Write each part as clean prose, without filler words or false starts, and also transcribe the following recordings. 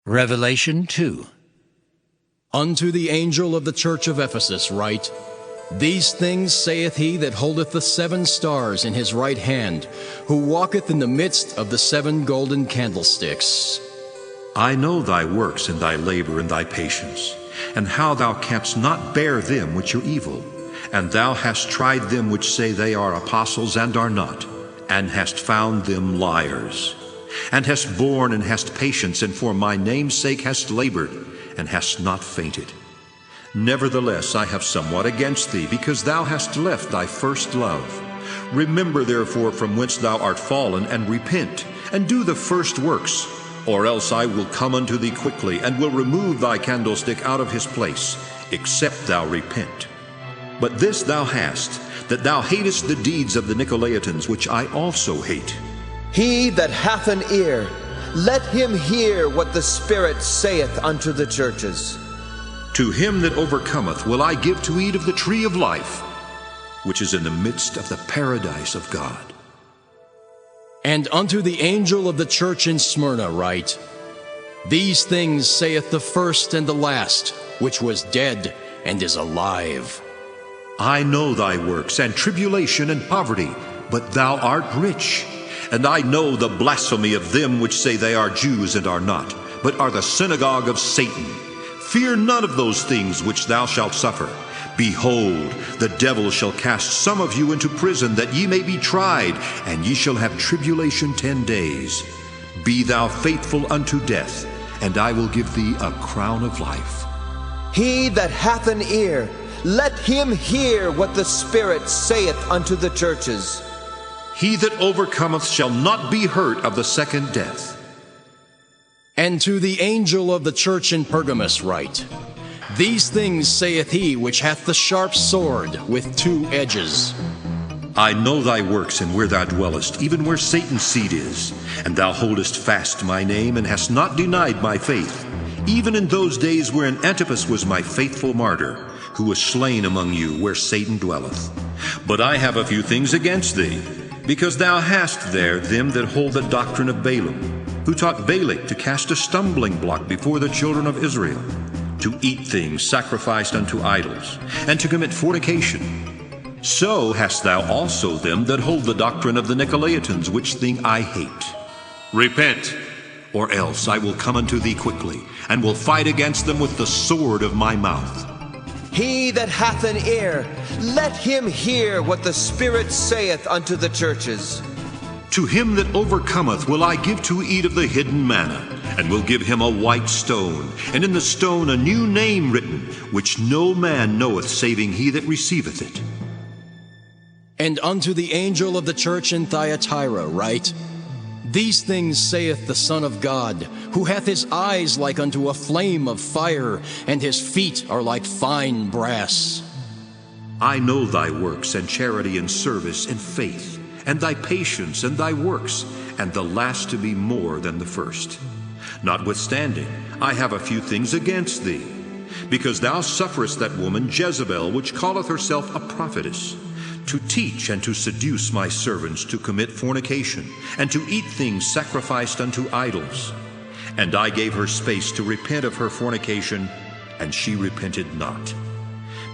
Revelation 2. Unto the angel of the church of Ephesus write, These things saith he that holdeth the 7 stars in his right hand, who walketh in the midst of the 7 golden candlesticks. I know thy works and thy labor and thy patience, and how thou canst not bear them which are evil. And thou hast tried them which say they are apostles and are not, and hast found them liars. And hast borne and hast patience, and for my name's sake hast labored, and hast not fainted. Nevertheless, I have somewhat against thee, because thou hast left thy first love. Remember therefore from whence thou art fallen, and repent, and do the first works. Or else I will come unto thee quickly, and will remove thy candlestick out of his place, except thou repent. But this thou hast, that thou hatest the deeds of the Nicolaitans, which I also hate. He that hath an ear, let him hear what the Spirit saith unto the churches. To him that overcometh will I give to eat of the tree of life, which is in the midst of the paradise of God. And unto the angel of the church in Smyrna write, These things saith the first and the last, which was dead and is alive. I know thy works, and tribulation and poverty, but thou art rich. And I know the blasphemy of them which say they are Jews and are not, but are the synagogue of Satan. Fear none of those things which thou shalt suffer. Behold, the devil shall cast some of you into prison, that ye may be tried, and ye shall have tribulation 10 days. Be thou faithful unto death, and I will give thee a crown of life. He that hath an ear, let him hear what the Spirit saith unto the churches. He that overcometh shall not be hurt of the second death. And to the angel of the church in Pergamos write, These things saith he which hath the sharp sword with 2 edges. I know thy works, and where thou dwellest, even where Satan's seat is. And thou holdest fast my name, and hast not denied my faith, even in those days wherein Antipas was my faithful martyr, who was slain among you where Satan dwelleth. But I have a few things against thee, because thou hast there them that hold the doctrine of Balaam, who taught Balak to cast a stumbling block before the children of Israel, to eat things sacrificed unto idols, and to commit fornication. So hast thou also them that hold the doctrine of the Nicolaitans, which thing I hate. Repent, or else I will come unto thee quickly, and will fight against them with the sword of my mouth. He that hath an ear, let him hear what the Spirit saith unto the churches. To him that overcometh will I give to eat of the hidden manna, and will give him a white stone, and in the stone a new name written, which no man knoweth saving he that receiveth it. And unto the angel of the church in Thyatira write, These things saith the Son of God, who hath his eyes like unto a flame of fire, and his feet are like fine brass. I know thy works, and charity, and service, and faith, and thy patience, and thy works, and the last to be more than the first. Notwithstanding, I have a few things against thee, because thou sufferest that woman Jezebel, which calleth herself a prophetess, to teach and to seduce my servants to commit fornication, and to eat things sacrificed unto idols. And I gave her space to repent of her fornication, and she repented not.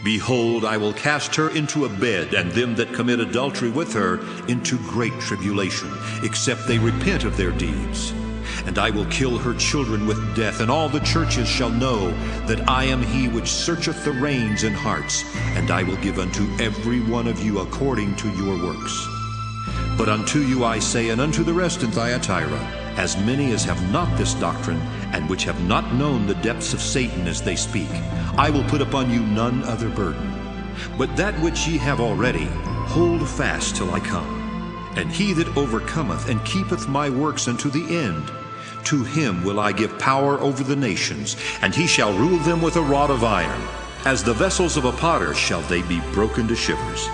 Behold, I will cast her into a bed, and them that commit adultery with her into great tribulation, except they repent of their deeds. And I will kill her children with death, and all the churches shall know that I am he which searcheth the reins and hearts, and I will give unto every one of you according to your works. But unto you I say, and unto the rest in Thyatira, as many as have not this doctrine, and which have not known the depths of Satan as they speak, I will put upon you none other burden. But that which ye have already, hold fast till I come. And he that overcometh and keepeth my works unto the end, to him will I give power over the nations, and he shall rule them with a rod of iron. As the vessels of a potter shall they be broken to shivers,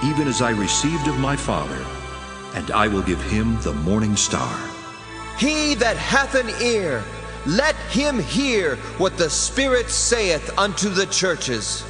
even as I received of my Father, and I will give him the morning star. He that hath an ear, let him hear what the Spirit saith unto the churches.